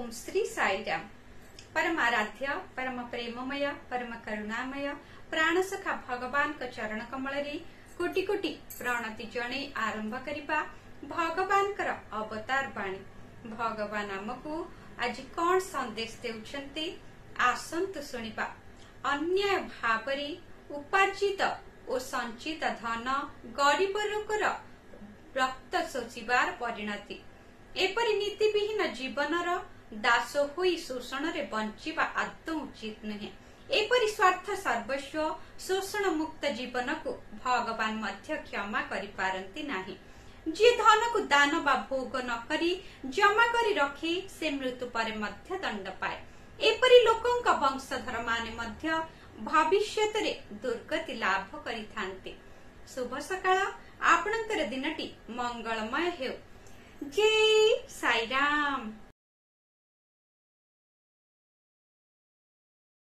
ओम श्री साई राम। परमाराध्य परम प्रेममय परम करुणामय प्राणसखा भगवान का चरण कमल रे कोटि कोटि प्रणति जणे आरंभ करिबा भगवान कर अवतार बाणी। भगवान आमको आज कौन संदेश देउछन्ते आसंत सुनिबा। अन्याय भावरे उपार्जित और संचित धन गरीब लोकर रक्त शोषिबार परिणति। एपरि नीतिविहीन जीवनर दास होई शोषण रे बंचिबा आदौ उचित नुहे। एपरि स्वार्थ सर्वस्व शोषण मुक्त जीवन को भगवान मध्य क्षमा करि पारंती नाही। जे धन को दान बा भोग न करी जमा करी रखी से मृत्यु पर मध्य दंड पाए। एपरि लोकंक वंशधर माने मध्य भविष्यत रे दुर्गति लाभ करिथांते। शुभ सकाळ, आपणकर दिनटी मंगलमय हेउ। जय साई राम।